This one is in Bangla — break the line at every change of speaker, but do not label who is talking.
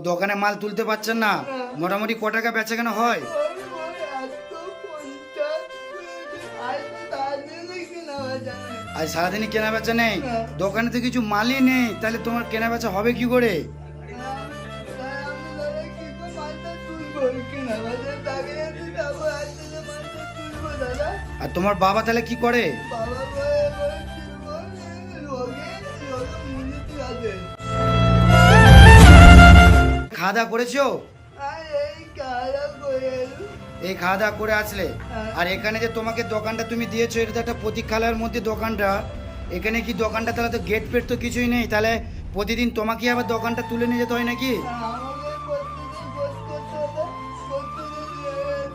দোকানে মাল তুলতে পারছেন না, মোটামুটি ক টাকা বেচা কেন হয়? আজ সারাদিনই কেনা বেচা নেই, দোকানে তো কিছু মালই নেই, তাহলে তোমার কেনা বেচা হবে কি করে? আর তোমার বাবা তাহলে কি করে? খাওয়া দাওয়া করেছো? এই খাওয়া দাওয়া করে আসলে, আর এখানে যে তোমাকে দোকানটা তুমি দিয়েছো, এটা তো একটা প্রতীক্ষালয়ের মধ্যে দোকানটা, এখানে কি দোকানটা তাহলে তো গেট ফেট তো কিছুই নেই, তাহলে প্রতিদিন তোমাকে আবার দোকানটা তুলে নিয়ে যেতে হয় নাকি?